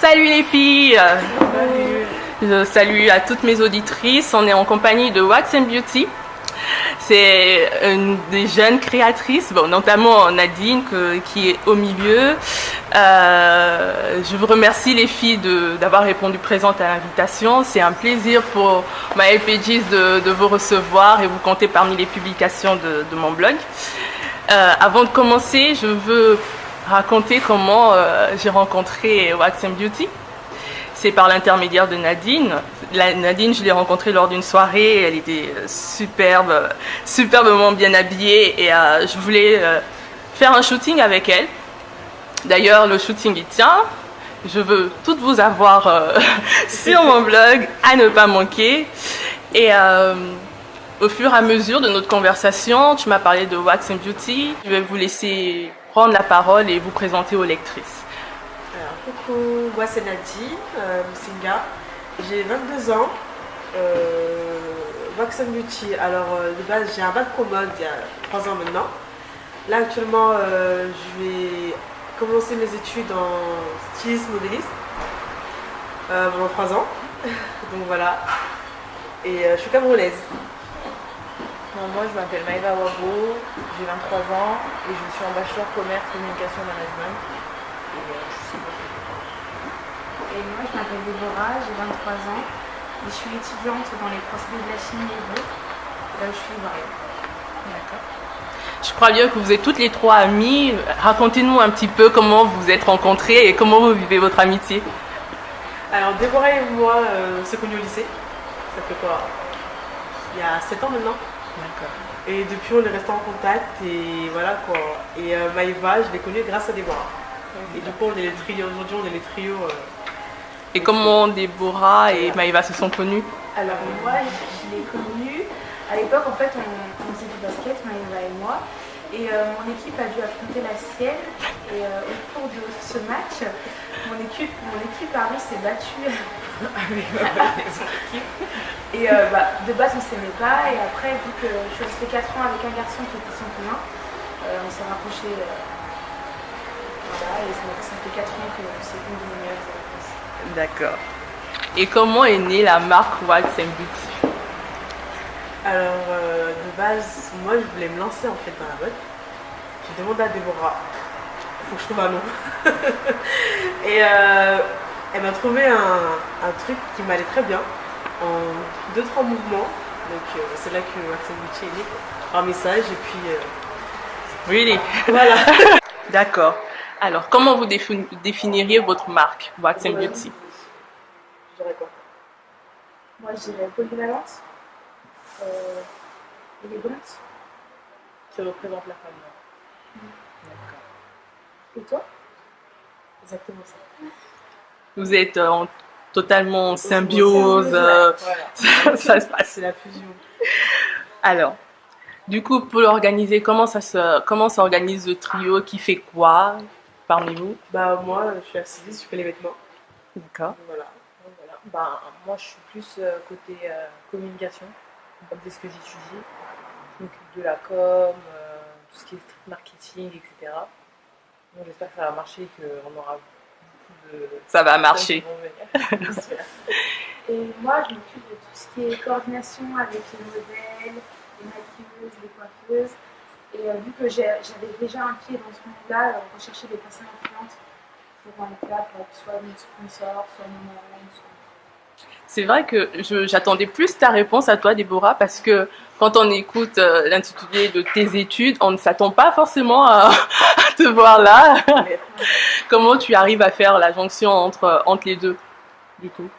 Salut les filles. Salut. Je salue à toutes mes auditrices. On est en compagnie de Wax and Beauty. C'est une des jeunes créatrices, bon, notamment Nadine qui est au milieu. Je vous remercie les filles d'avoir répondu présente à l'invitation. C'est un plaisir pour ma LPGs de vous recevoir et vous compter parmi les publications de mon blog. Avant de commencer, je veux raconter comment j'ai rencontré Wax and Beauty. C'est par l'intermédiaire de Nadine. Nadine, je l'ai rencontrée lors d'une soirée. Elle était superbement bien habillée et je voulais faire un shooting avec elle. D'ailleurs, le shooting il tient. Je veux toutes vous avoir sur mon blog, à ne pas manquer. Et au fur et à mesure de notre conversation, tu m'as parlé de Wax and Beauty. Je vais vous laisser prendre la parole et vous présenter aux lectrices. Alors, coucou, moi c'est Nadine Musinga, j'ai 22 ans, Wax and Beauty. Alors de base j'ai un bac pro mode il y a 3 ans maintenant. Là actuellement je vais commencer mes études en stylisme modéliste pendant 3 ans. Donc voilà, et je suis camerounaise. Moi je m'appelle Maïva Wabo, j'ai 23 ans et je suis en bachelor commerce, communication, management. Et moi je m'appelle Déborah, j'ai 23 ans et je suis étudiante dans les procédés de la chimie et de là où je suis ivoirienne. D'accord. Je crois bien que vous êtes toutes les trois amies. Racontez-nous un petit peu comment vous vous êtes rencontrées et comment vous vivez votre amitié. Alors Déborah et moi on s'est connus au lycée, ça fait quoi? Il y a 7 ans maintenant. D'accord. Et depuis on est resté en contact et voilà quoi. Et Maïva, je l'ai connue grâce à Déborah. Et du coup on est les trios, aujourd'hui on est les trios. Et comment Déborah et Maïva se sont connues? Alors moi je l'ai connue, à l'époque en fait on faisait du basket, Maïva et moi. Et mon équipe a dû affronter la sienne et au cours de ce match, mon équipe pardon, s'est battue avec son équipe. Et de base on s'aimait pas et après vu que je suis restée 4 ans avec un garçon qui était sans commun, on s'est rapprochés. Voilà, et ça fait 4 ans que c'est une de mes meilleures amies. D'accord. Et comment est née la marque Wax and Beauty? Alors de base, moi je voulais me lancer en fait dans la mode. J'ai demandé à Déborah, il faut que je trouve un nom. Et elle m'a trouvé un truc qui m'allait très bien, en 2-3 mouvements. Donc c'est là que Wax and Beauty est né, par message et puis... Really? Voilà. D'accord. Alors, comment vous définiriez votre marque Wax and Beauty? Je dirais quoi? Moi je dirais polyvalence, élégante. Qui représente la femme. Et toi? Exactement ça. Vous êtes totalement en symbiose, Voilà. ça se passe. C'est la fusion. Alors, du coup, pour l'organiser, comment s'organise le trio? Qui fait quoi parmi vous? Bah moi je suis assise, je fais les vêtements. D'accord. Voilà. Moi je suis plus côté communication, comme c'est ce que j'étudie. Je m'occupe de la com, tout ce qui est street marketing, etc. Donc j'espère que ça va marcher et qu'on aura beaucoup de... Ça va marcher. qui vont venir. J'espère. Et moi, je m'occupe de tout ce qui est coordination avec les modèles, les maquilleuses, les coiffeuses. Et vu que j'avais déjà un pied dans ce monde-là, rechercher des personnes influentes pour un éclat, pour être soit mon sponsor, soit mon marraine, soit... C'est vrai que j'attendais plus ta réponse à toi, Déborah, parce que quand on écoute l'intitulé de tes études, on ne s'attend pas forcément à te voir là. Comment tu arrives à faire la jonction entre les deux, du coup?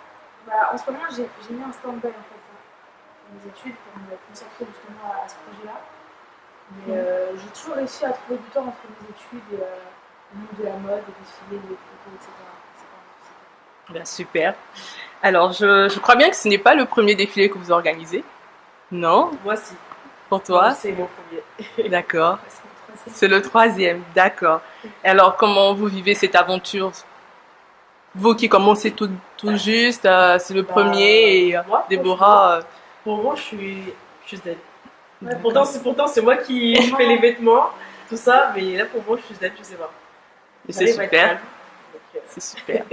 En ce moment, j'ai mis un stand-by en fait, dans mes études pour me consacrer justement à ce projet-là. Mais j'ai toujours réussi à trouver du temps entre mes études et le monde de la mode, les défilés, les photos, etc. Ben, super. Alors, je crois bien que ce n'est pas le premier défilé que vous organisez. Non? Moi si. Pour toi? C'est mon premier. D'accord. C'est le 3e, d'accord. Et alors, comment vous vivez cette aventure? Vous qui commencez tout juste, c'est le premier, et moi, Déborah... Pour moi, je suis zen. Ouais, pourtant, c'est moi qui fais les vêtements, tout ça, mais là, pour moi, je suis zen, je sais pas. Et c'est super. C'est super.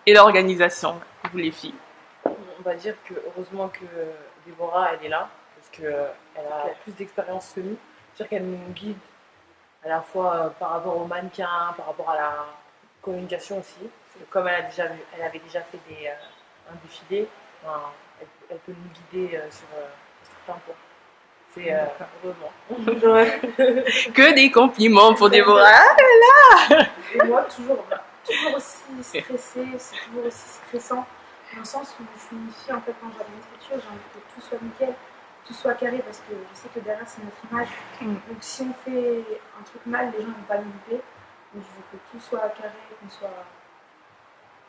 et l'organisation, vous les filles? On va dire que heureusement que Déborah elle est là parce qu'elle a plus d'expérience que nous. C'est-à-dire qu'elle nous guide à la fois par rapport aux mannequins, par rapport à la communication aussi. Parce que comme elle avait déjà fait un défilé, enfin, elle peut nous guider sur certains points. C'est heureusement. Ouais. Que des compliments pour Déborah. Et moi, toujours aussi stressée, c'est toujours aussi stressant. Dans le sens où je suis une fille, en fait, quand j'organise quelque chose, j'ai envie que tout soit nickel, tout soit carré, parce que je sais que derrière, c'est notre image. Donc si on fait un truc mal, les gens ne vont pas nous louper. Donc je veux que tout soit carré, qu'on soit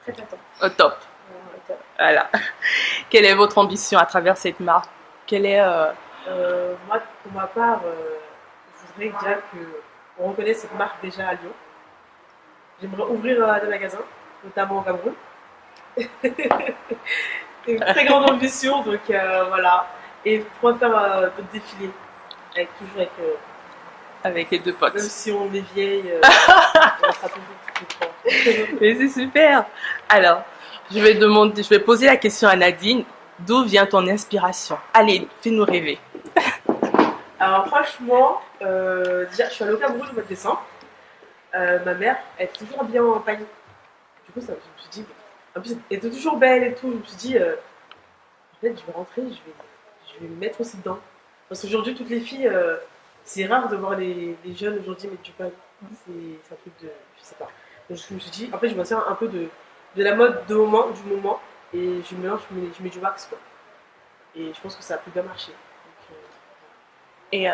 prêt à temps. Au top. Voilà. Quelle est votre ambition à travers cette marque? Quelle est Moi, pour ma part, je voudrais déjà qu'on reconnaisse cette marque déjà à Lyon. J'aimerais ouvrir des magasins, notamment au Cameroun. Une très grande ambition, donc voilà. Et pour faire d'autres défilés, toujours avec les deux potes? même si on est vieille, on sera toujours toutes les trois. Mais c'est super. Alors, je vais poser la question à Nadine. D'où vient ton inspiration? Allez, fais-nous rêver. Alors franchement, déjà je suis allée au Cameroun au mois de décembre. Ma mère, elle est toujours habillée en pagne. Du coup, je me suis dit, en plus elle était toujours belle et tout. Je me suis dit, peut-être je vais rentrer, je vais me mettre aussi dedans. Parce qu'aujourd'hui, toutes les filles, c'est rare de voir les jeunes aujourd'hui mettre du pagne. C'est un truc de, je sais pas. Donc je me suis dit, en fait, je me sers un peu de la mode du moment, et je mélange, je mets du wax quoi. Et je pense que ça a plus bien marché. Et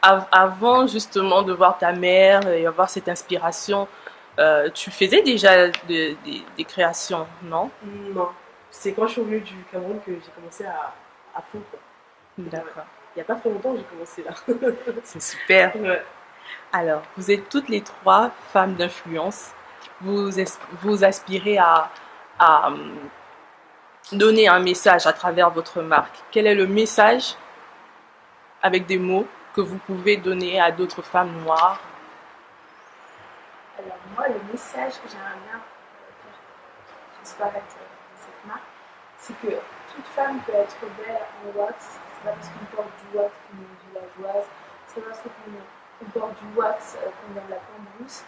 avant justement de voir ta mère et avoir cette inspiration, tu faisais déjà des créations, non? Non, c'est quand je suis revenue du Cameroun que j'ai commencé à fond quoi. D'accord. Il n'y a pas trop longtemps que j'ai commencé là. C'est super. Ouais. Alors, vous êtes toutes les trois femmes d'influence. Vous aspirez à donner un message à travers votre marque. Quel est le message, avec des mots, que vous pouvez donner à d'autres femmes noires? Alors moi, le message que j'aimerais bien faire transparaître de cette marque, c'est que toute femme peut être belle en wax. C'est pas parce qu'on porte du wax qu'on est villageoise. C'est pas parce qu'on porte du wax qu'on vient de la Cambrousse.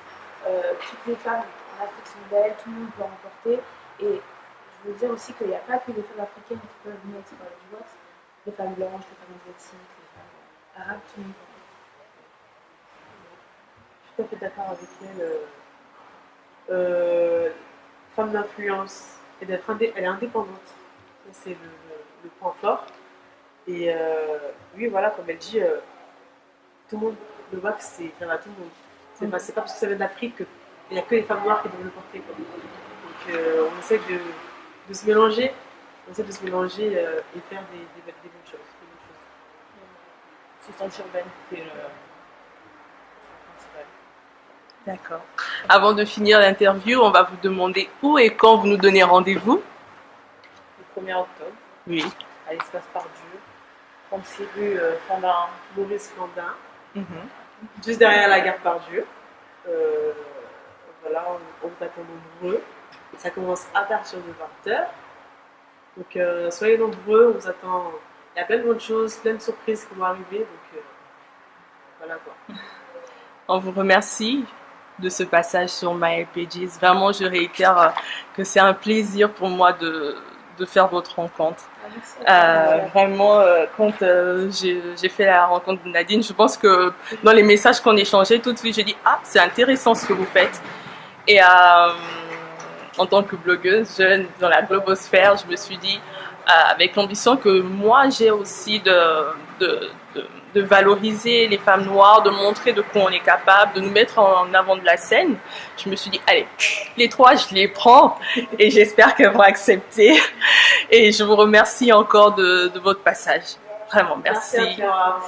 Toutes les femmes en Afrique sont belles, tout le monde peut en porter. Et je veux dire aussi qu'il n'y a pas que les femmes africaines qui peuvent mettre du wax. Les femmes blanches, les femmes asiatiques, les femmes arabes, tout le monde peut en porter. Je suis tout à fait d'accord avec elle. Femme d'influence, elle est indépendante. Ça, c'est le point fort. Et oui, voilà, comme elle dit, tout le monde, le wax, c'est à tout le monde. C'est pas parce que ça vient d'Afrique qu'il n'y a que les femmes noires qui doivent le porter. Quoi. Donc on essaie de se mélanger, et faire des bonnes choses. Se sentir belle, c'est le principal. D'accord. Avant de finir l'interview, on va vous demander où et quand vous nous donnez rendez-vous. Le 1er octobre, Oui. à l'espace Pardieu, 36 rue Flandin. Maurice Flandin, juste derrière la gare Pardieu. Voilà, on vous attend nombreux. Ça commence à partir de 20h. Donc soyez nombreux, on vous attend. Il y a plein de bonnes choses, plein de surprises qui vont arriver. Donc voilà quoi. On vous remercie de ce passage sur My Pages. Vraiment, je réitère que c'est un plaisir pour moi de faire votre rencontre. Vraiment, quand j'ai fait la rencontre de Nadine, je pense que dans les messages qu'on échangeait, tout de suite, j'ai dit « Ah, c'est intéressant ce que vous faites ». Et en tant que blogueuse jeune dans la globosphère, je me suis dit, avec l'ambition que moi j'ai aussi de valoriser les femmes noires, de montrer de quoi on est capable, de nous mettre en avant de la scène, je me suis dit, allez, les trois, je les prends et j'espère qu'elles vont accepter. Et je vous remercie encore de votre passage. Vraiment, merci. Merci à toi.